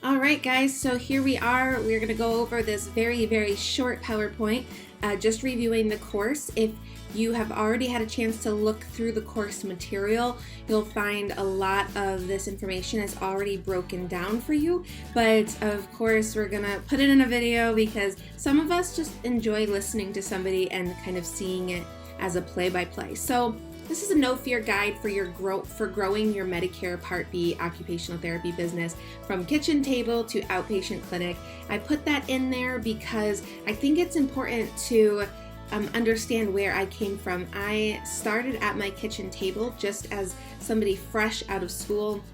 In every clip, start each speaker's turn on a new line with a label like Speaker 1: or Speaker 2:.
Speaker 1: All right, guys, so here we are. We're going to go over this very, very short PowerPoint, just reviewing the course. If you have already had a chance to look through the course material, you'll find a lot of this information is already broken down for you. But of course, we're going to put it in a video because some of us just enjoy listening to somebody and kind of seeing it as a play-by-play. So this is a no-fear guide for growing your Medicare Part B occupational therapy business from kitchen table to outpatient clinic. I put that in there because I think it's important to understand where I came from. I started at my kitchen table just as somebody fresh out of school,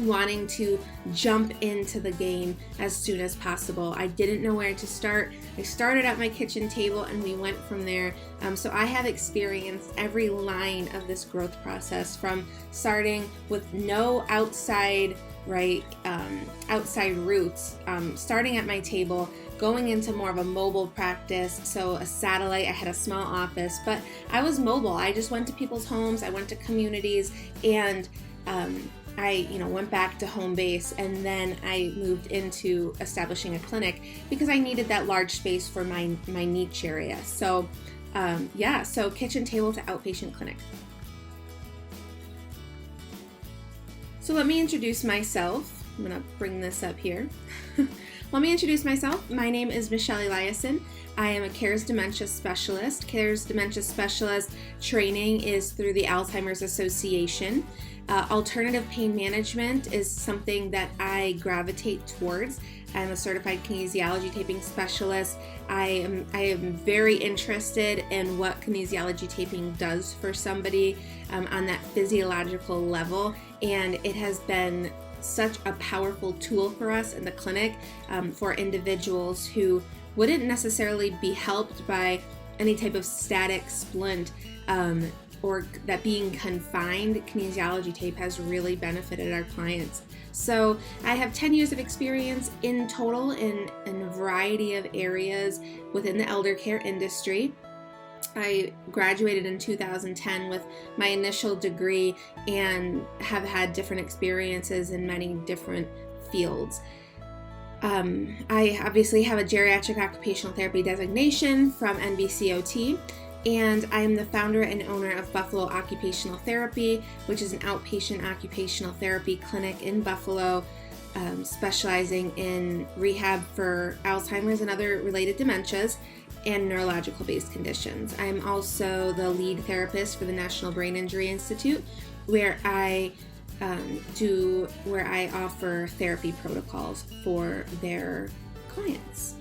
Speaker 1: wanting to jump into the game as soon as possible. I didn't know where to start. I started at my kitchen table and we went from there. So I have experienced every line of this growth process, from starting with no outside roots, starting at my table, going into more of a mobile practice. So a satellite, I had a small office, but I was mobile. I just went to people's homes, I went to communities, and I went back to home base, and then I moved into establishing a clinic because I needed that large space for my niche area. So so kitchen table to outpatient clinic. So let me introduce myself. I'm gonna bring this up here. Let me introduce myself. My name is Michelle Eliason. I am a CARES Dementia Specialist. CARES Dementia Specialist training is through the Alzheimer's Association. Alternative pain management is something that I gravitate towards. I'm a certified kinesiology taping specialist. I am very interested in what kinesiology taping does for somebody on that physiological level, and it has been such a powerful tool for us in the clinic for individuals who wouldn't necessarily be helped by any type of static splint or that being confined. Kinesiology tape has really benefited our clients. So I have 10 years of experience in total in a variety of areas within the elder care industry. I graduated in 2010 with my initial degree and have had different experiences in many different fields. I obviously have a geriatric occupational therapy designation from NBCOT, and I am the founder and owner of Buffalo Occupational Therapy, which is an outpatient occupational therapy clinic in Buffalo, specializing in rehab for Alzheimer's and other related dementias and neurological-based conditions. I'm also the lead therapist for the National Brain Injury Institute, where I offer therapy protocols for their clients.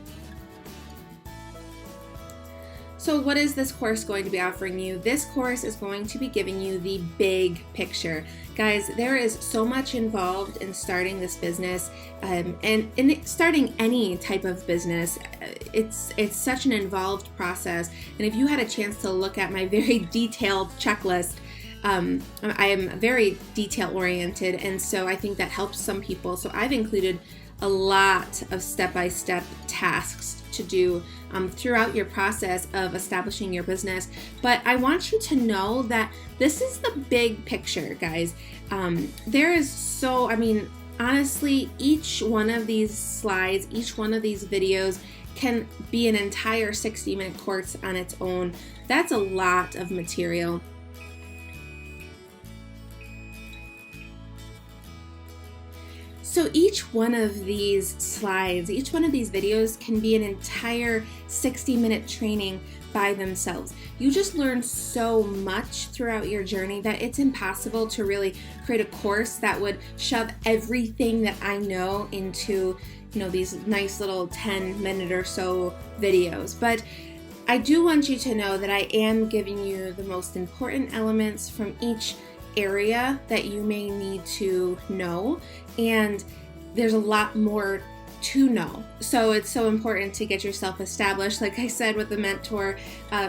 Speaker 1: So what is this course going to be offering you? This course is going to be giving you the big picture. Guys, there is so much involved in starting this business and in starting any type of business. It's such an involved process. And if you had a chance to look at my very detailed checklist, I am very detail oriented, and so I think that helps some people. So I've included a lot of step-by-step tasks to do throughout your process of establishing your business. But I want you to know that this is the big picture, guys. There is honestly, each one of these slides, each one of these videos can be an entire 60-minute course on its own. That's a lot of material. So each one of these slides, each one of these videos can be an entire 60-minute training by themselves. You just learn so much throughout your journey that it's impossible to really create a course that would shove everything that I know into, these nice little 10-minute or so videos. But I do want you to know that I am giving you the most important elements from each area that you may need to know, and there's a lot more to know. So it's so important to get yourself established, like I said, with a mentor,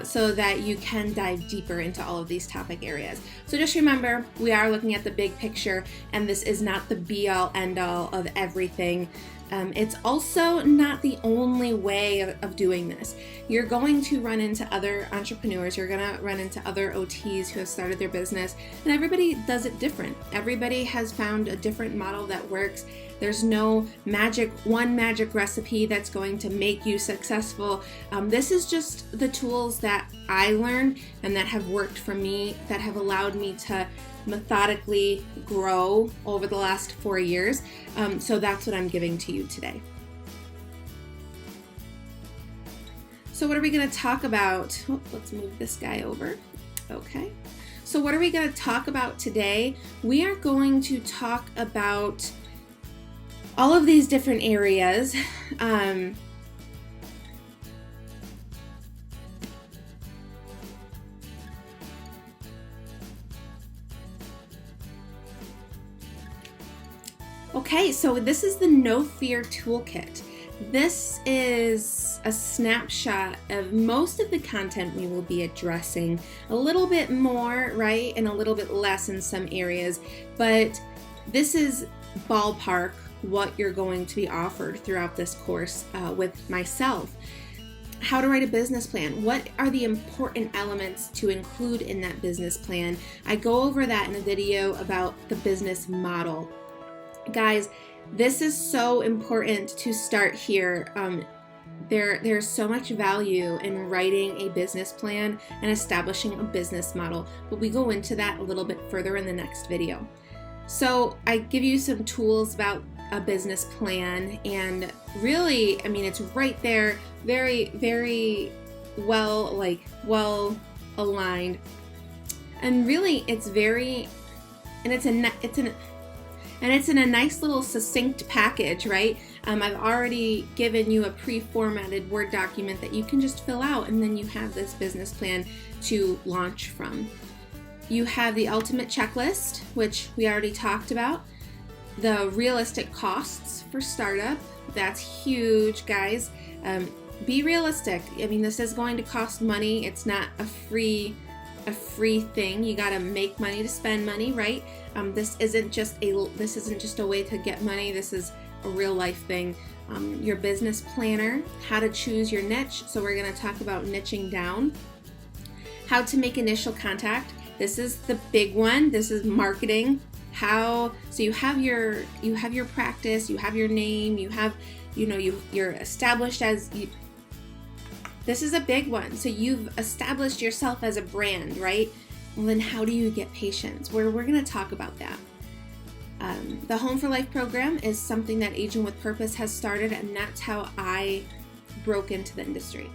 Speaker 1: so that you can dive deeper into all of these topic areas. So just remember, we are looking at the big picture, and this is not the be-all, end-all of everything. It's also not the only way of doing this. You're going to run into other entrepreneurs, you're going to run into other OTs who have started their business, and everybody does it different. Everybody has found a different model that works. There's no one magic recipe that's going to make you successful. This is just the tools that I learned and that have worked for me, that have allowed me to methodically grow over the last 4 years. So that's what I'm giving to you today. So what are we going to talk about? Oh, let's move this guy over. Okay. So what are we going to talk about today? We are going to talk about all of these different areas. Okay, so this is the No Fear Toolkit. This is a snapshot of most of the content we will be addressing, a little bit more, right, and a little bit less in some areas, but this is ballpark what you're going to be offered throughout this course with myself. How to write a business plan. What are the important elements to include in that business plan? I go over that in a video about the business model. Guys, this is so important to start here. There's so much value in writing a business plan and establishing a business model, but we go into that a little bit further in the next video. So I give you some tools about a business plan, and really, I mean, it's right there, very, very well aligned, and really, it's in a nice little succinct package, right? I've already given you a pre-formatted Word document that you can just fill out, and then you have this business plan to launch from. You have the ultimate checklist, which we already talked about. The realistic costs for startup, that's huge, guys. Be realistic. I mean, this is going to cost money. It's not a free thing. You got to make money to spend money, right? This isn't just a way to get money. This is a real life thing. Your business planner, how to choose your niche. So we're going to talk about niching down. How to make initial contact. This is the big one. This is marketing. So you have your practice, you have your name, you're established as you. This is a big one. So you've established yourself as a brand, right? Well, then how do you get patients? We're going to talk about that. The Home for Life program is something that Agent with Purpose has started, and that's how I broke into the industry.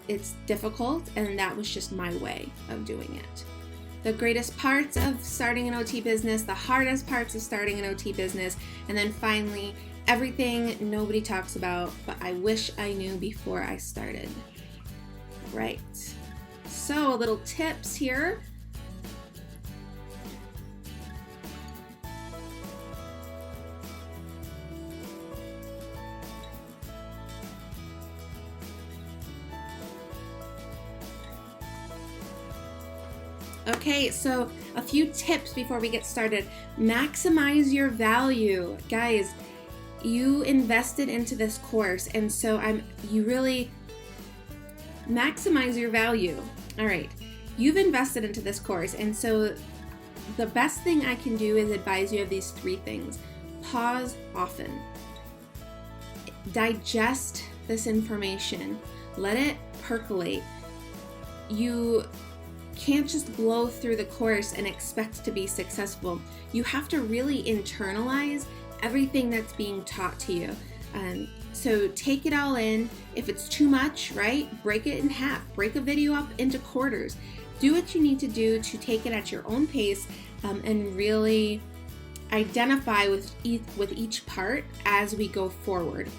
Speaker 1: It's difficult, and that was just my way of doing it. The greatest parts of starting an OT business, the hardest parts of starting an OT business, and then finally, everything nobody talks about, but I wish I knew before I started. Right. So, little tips here. Okay, so a few tips before we get started. Maximize your value. Guys, you invested into this course, and so you really maximize your value. All right, you've invested into this course, and so the best thing I can do is advise you of these 3 things. Pause often. Digest this information. Let it percolate. You can't just blow through the course and expect to be successful. You have to really internalize everything that's being taught to you. So take it all in. If it's too much, right, break it in half. Break a video up into quarters. Do what you need to do to take it at your own pace, and really identify with each part as we go forward.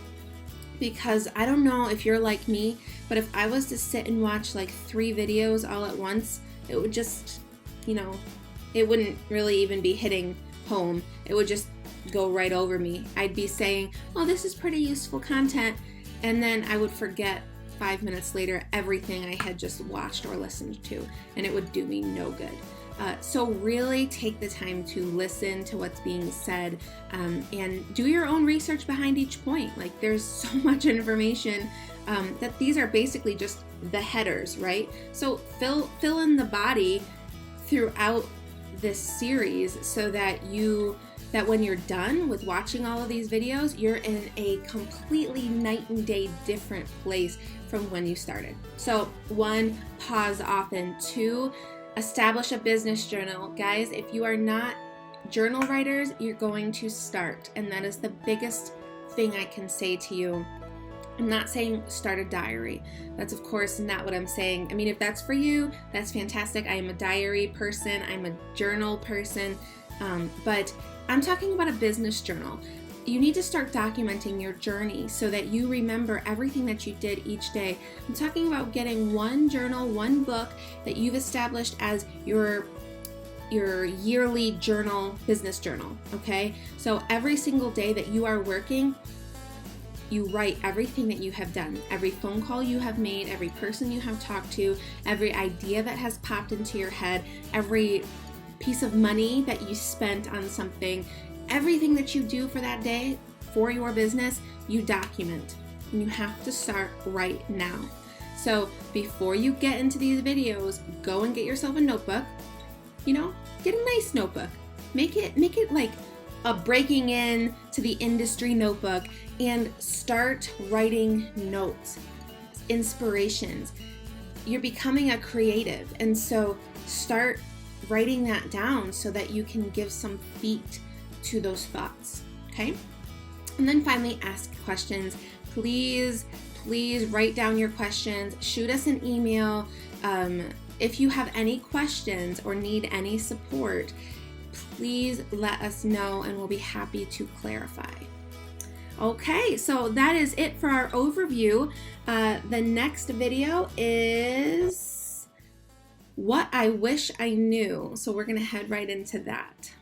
Speaker 1: Because I don't know if you're like me, but if I was to sit and watch like 3 videos all at once, it would just, it wouldn't really even be hitting home. It would just go right over me. I'd be saying, oh, this is pretty useful content, and then I would forget 5 minutes later everything I had just watched or listened to, and it would do me no good. So really take the time to listen to what's being said, and do your own research behind each point. Like, there's so much information that these are basically just the headers, right? So fill in the body throughout this series so that when you're done with watching all of these videos, you're in a completely night and day different place from when you started. So 1, pause often. 2, establish a business journal. Guys, if you are not journal writers, you're going to start, and that is the biggest thing I can say to you. I'm not saying start a diary. That's of course not what I'm saying. I mean, if that's for you, that's fantastic. I am a diary person. I'm a journal person. But I'm talking about a business journal. You need to start documenting your journey so that you remember everything that you did each day. I'm talking about getting one journal, one book that you've established as your yearly journal, business journal, okay? So every single day that you are working, you write everything that you have done, every phone call you have made, every person you have talked to, every idea that has popped into your head, every piece of money that you spent on something, everything that you do for that day for your business, you document. And you have to start right now. So before you get into these videos, go and get yourself a notebook. Get a nice notebook. Make it like a breaking in to the industry notebook, and start writing notes, inspirations. You're becoming a creative, and so start writing that down so that you can give some feet to those thoughts, okay? And then finally, ask questions. Please write down your questions. Shoot us an email. If you have any questions or need any support, please let us know and we'll be happy to clarify. Okay, so that is it for our overview. The next video is what I wish I knew. So we're gonna head right into that.